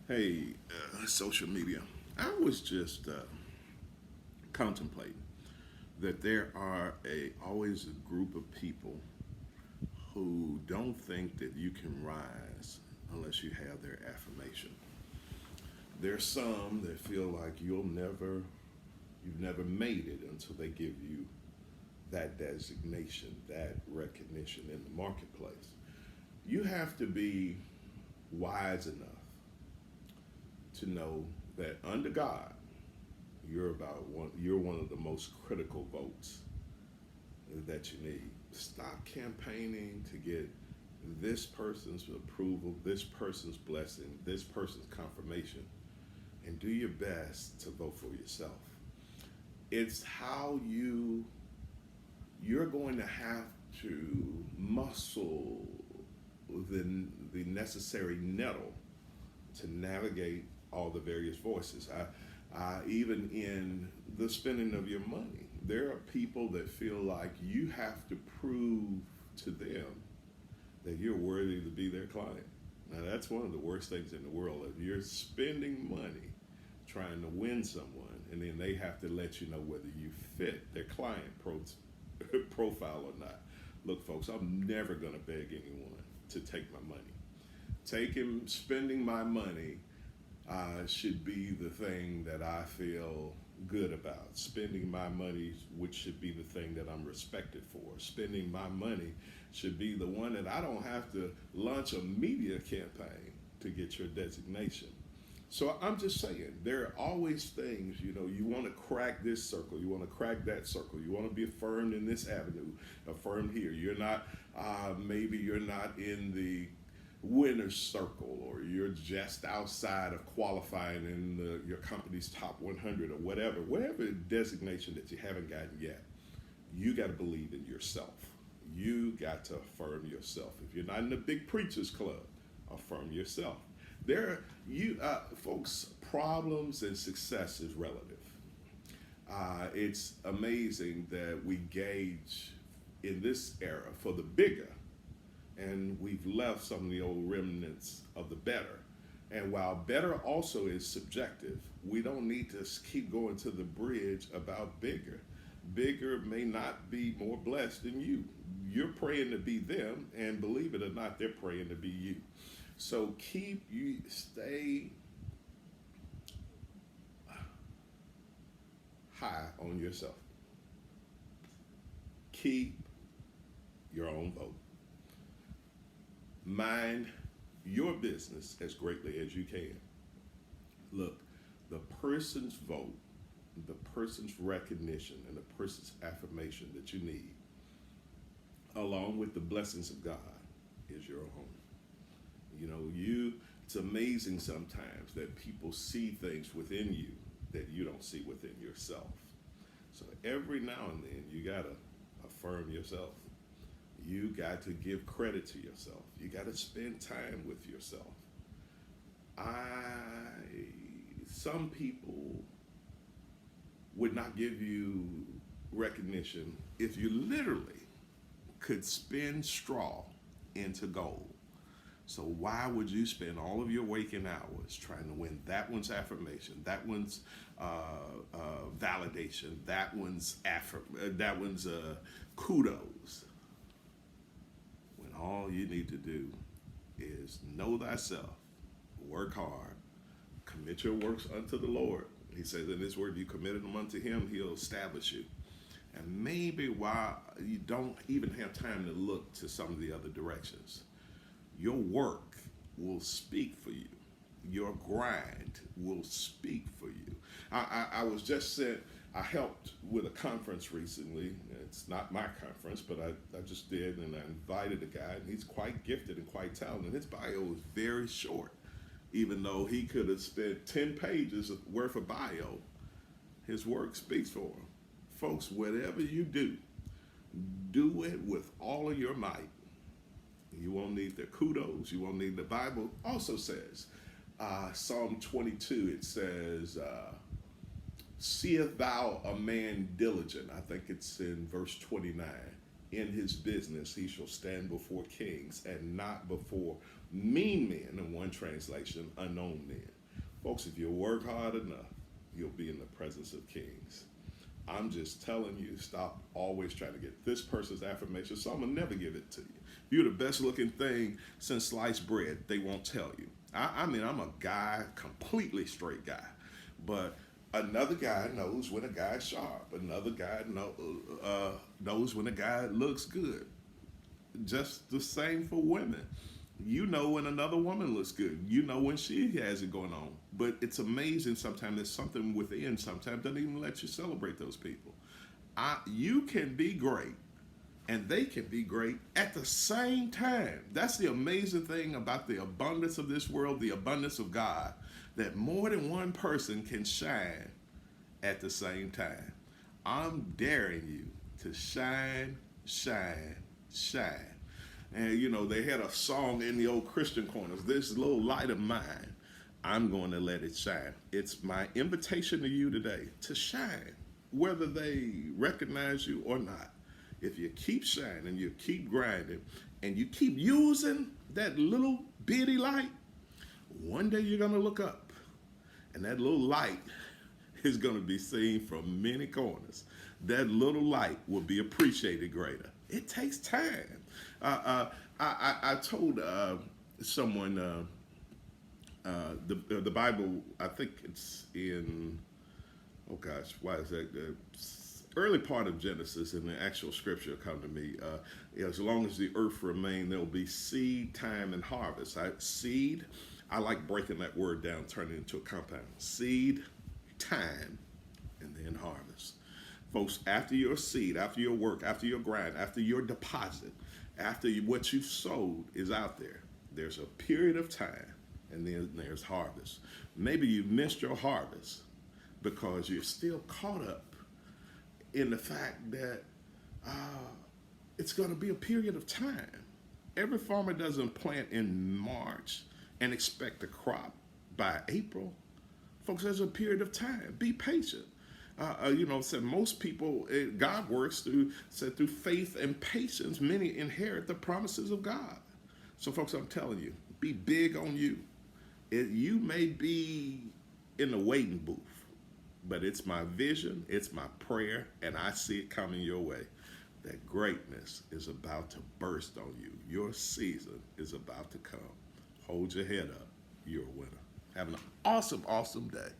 Hey, social media. I was just contemplating that there are always a group of people who don't think that you can rise unless you have their affirmation. There's some that feel like you've never made it until they give you that designation, that recognition in the marketplace. You have to be wise enough to know that under God, you're one of the most critical votes that you need. Stop campaigning to get this person's approval, this person's blessing, this person's confirmation, and do your best to vote for yourself. It's how you're going to have to muscle the necessary nettle to navigate all the various voices. Even in the spending of your money, there are people that feel like you have to prove to them that you're worthy to be their client. Now, that's one of the worst things in the world. If you're spending money trying to win someone, and then they have to let you know whether you fit their client profile or not. Look, folks, I'm never going to beg anyone to take my money. Spending my money should be the thing that I feel good about. Spending my money, which should be the thing that I'm respected for. Spending my money should be the one that I don't have to launch a media campaign to get your designation. So I'm just saying, there are always things, you want to crack this circle, you want to crack that circle, you want to be affirmed in this avenue, affirmed here. Maybe you're not in the winner's circle, or you're just outside of qualifying in your company's top 100 or whatever designation that you haven't gotten yet. You got to believe in yourself. You got to affirm yourself. If you're not in the big preachers club, affirm yourself. Folks, problems and success is relative. It's amazing that we gauge in this era for the bigger, and we've left some of the old remnants of the better. And while better also is subjective, we don't need to keep going to the bridge about bigger. Bigger may not be more blessed than you. You're praying to be them, and believe it or not, they're praying to be you. So stay high on yourself. Keep your own vote. Mind your business as greatly as you can. Look, the person's vote, the person's recognition, and the person's affirmation that you need, along with the blessings of God, is your own. It's amazing sometimes that people see things within you that you don't see within yourself. So every now and then, you got to affirm yourself. You got to give credit to yourself. You got to spend time with yourself. Some people would not give you recognition if you literally could spin straw into gold. So why would you spend all of your waking hours trying to win that one's affirmation, that one's validation, that one's kudos, when all you need to do is know thyself, work hard, commit your works unto the Lord. He says in His word, you committed them unto Him, He'll establish you. And maybe while you don't even have time to look to some of the other directions, your work will speak for you. Your grind will speak for you. I was just sent, I helped with a conference recently. It's not my conference, but I just did, and I invited a guy, and he's quite gifted and quite talented. His bio is very short. Even though he could have spent 10 pages worth of bio, his work speaks for him. Folks, whatever you do it with all of your might. You won't need the kudos. You won't need the Bible. Also says, Psalm 22, it says, seest thou a man diligent? I think it's in verse 29. In his business he shall stand before kings and not before mean men, in one translation, unknown men. Folks, if you work hard enough, you'll be in the presence of kings. I'm just telling you, stop always trying to get this person's affirmation. Someone will never give it to you. If you're the best looking thing since sliced bread, they won't tell you. I mean, I'm a guy, completely straight guy. But another guy knows when a guy's sharp. Another guy knows when a guy looks good. Just the same for women. You know when another woman looks good. You know when she has it going on. But it's amazing sometimes there's something within sometimes doesn't even let you celebrate those people. You can be great and they can be great at the same time. That's the amazing thing about the abundance of this world, the abundance of God, that more than one person can shine at the same time. I'm daring you to shine, shine, shine. And you know, they had a song in the old Christian corners, this little light of mine, I'm going to let it shine. It's my invitation to you today to shine, whether they recognize you or not. If you keep shining, you keep grinding, and you keep using that little bitty light, one day you're going to look up, and that little light is going to be seen from many corners. That little light will be appreciated greater. It takes time. I told someone the Bible. I think it's in. Oh gosh, why is that? The early part of Genesis in the actual scripture come to me. As long as the earth remains, there will be seed, time, and harvest. Seed. I like breaking that word down, turning it into a compound. Seed, time, and then harvest. Folks, after your seed, after your work, after your grind, after your deposit, after what you've sowed is out there, there's a period of time, and then there's harvest. Maybe you missed your harvest because you're still caught up in the fact that it's going to be a period of time. Every farmer doesn't plant in March and expect a crop by April. Folks, there's a period of time. Be patient. Said most people, God works through faith and patience. Many inherit the promises of God. So, folks, I'm telling you, be big on you. You may be in the waiting booth, but it's my vision, it's my prayer, and I see it coming your way. That greatness is about to burst on you. Your season is about to come. Hold your head up. You're a winner. Have an awesome, awesome day.